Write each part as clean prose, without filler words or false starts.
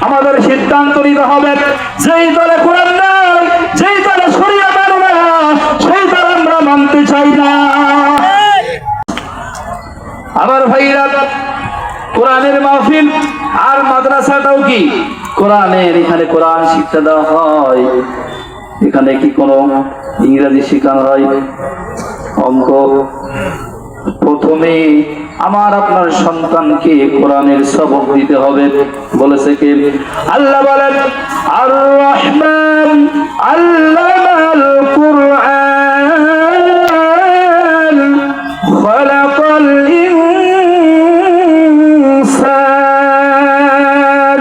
আমাদের সিদ্ধান্ত নিতে হবে, যেই দলে কোরআন নাই, যেই দলে শরিয়া মানে না, সেই দল আমরা মানতে চাই না। আমার ভাইরা, কোরআনের মাহফিল আর মাদ্রাসাটাও কি কোরআনের, এখানে কোরআন শিক্ষা দেওয়া হয়। এখানে কি কোনো ইংরেজি শেখানো হয়? অঙ্ক? প্রথমে আমার আপনার সন্তানকে কোরআনের সবক দিতে হবে। বলেছে কে? আল্লাহ বলেন, আর রহমান আল্লামাল কুরআন খালাকাল ইনসান।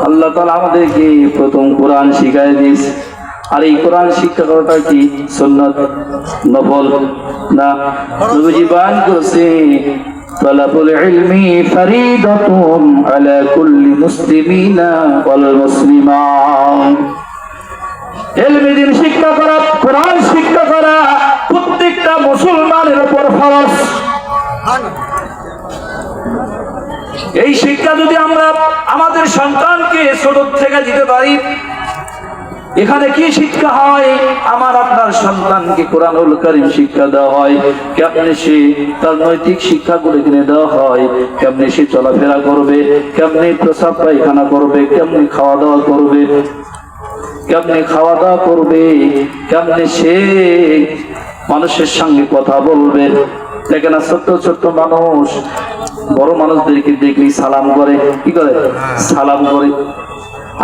আল্লাহ তাআলা আমাদেরকে প্রথম কোরআন শিখায় দিয়েছে। আর এই কোরআন শিক্ষা করাটা কি সুন্নাত, নফল না? নবীজি বয়ান করেছে, তালাবুল ইলমি ফরিদাতুন আলা কুল্লি মুসলিমিনা ওয়াল মুসলিমাত। ইলমি দিন শিক্ষা করা, কোরআন শিক্ষা করা প্রত্যেকটা মুসলমানের উপর ফরজ। এই শিক্ষা যদি আমরা আমাদের সন্তানকে ছোট থেকে দিতে পারি, এখানে কি শিক্ষা হয়? আমার আপনার সন্তানকে কোরআনুল কারীম শিক্ষা দেওয়া হয়, কেমনে সে তার নৈতিক শিক্ষাগুলো কিনে দেওয়া হয়, কেমনে সে চলাফেরা করবে, কেমনে প্রস্রাব পায়খানা করবে, কেমনে খাওয়া দাওয়া করবে, কেমনে সে মানুষের সঙ্গে কথা বলবে। দেখেন না, ছোট্ট ছোট্ট মানুষ বড় মানুষদেরকে দেখলে সালাম করে। কি করে? সালাম করে।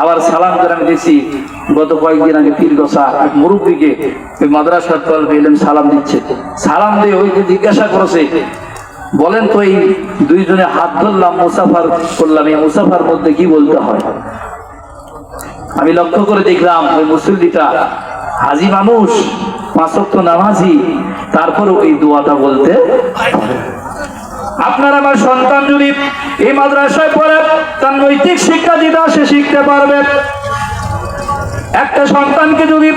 আবার সালাম করে আমি দেখছি গত কয়েকদিন আগে পীরগোসা এক মুরব্বীকে ওই মাদ্রাসার তলবে এলেম সালাম দিচ্ছে। সালাম দিয়ে ওইকে জিজ্ঞাসা করেছে, বলেন তো এই দুইজনে হাত ধরলাম, মুসাফার করলাম, এই মুসাফার মধ্যে কি বলতে হয়? আমি লক্ষ্য করে দেখলাম ওই মুসল্লিটা হাজি মানুষ, 5 ওয়াক্ত নামাজি, তারপরেও এই দোয়াটা বলতে। আপনার আমার সন্তান যদি এই মাদ্রাসায় পড়ে, তার নৈতিক শিক্ষা যেটা সে শিখতে পারবে। একটা সন্তানকে যদি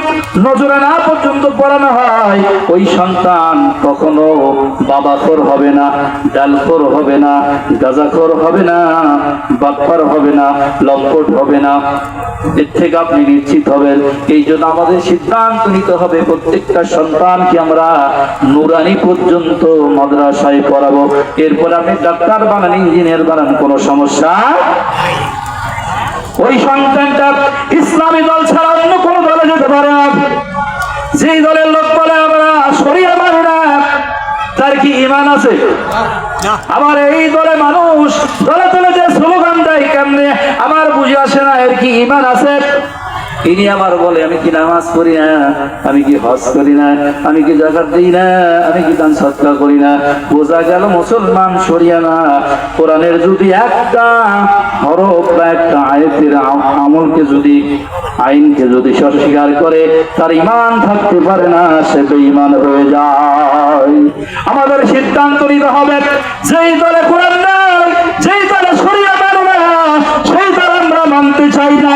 নজরে না পর্যন্ত পড়ানো হয়, ওই সন্তান কখনো বাবাখোর হবে না, ডালখোর হবে না, গাঁজাখোর হবে না, বাটপার হবে না, লম্পট হবে না। এর থেকে আপনি নিশ্চিত হবেন। এই জন্য আমাদের সিদ্ধান্ত নিতে হবে, প্রত্যেকটা সন্তানকে আমরা নুরানি পর্যন্ত মাদ্রাসায় পড়াবো। এরপর আপনি ডাক্তার বানান, ইঞ্জিনিয়ার বানান, কোনো সমস্যা। ওই সন্তানটা ইসলামী দল ছাড়া অন্য কোন দলে যেতে পারে না। যেই দলের লোক বলে আমরা শরিয়া মানি না, তার কি ঈমান আছে? আবার এই দলে মানুষ দলে দলে যে স্লোগান দেয়, কেমনে আমার বুঝে আসে না, এর কি ঈমান আছে? ইনি আবার বলে আমি কি নামাজ পড়ি না, আমি কি হজ করি না, আমি কি যাকাত দিই না, আমি কি দান সদকা করি না। বোঝা গেল মুসলমান শরিয়া না। কোরআনের যদি একটা হরফ বা একটা আয়াতের আমলকে যদি, আইনকে যদি অস্বীকার করে, তার ঈমান থাকতে পারে না, সে বেঈমান হয়ে যায়। আমাদের সিদ্ধান্ত নিতে হবে, যেই দলে কোরআন নাই, যেই দলে শরিয়া মানে না, সেই দল আমরা মানতে চাই না।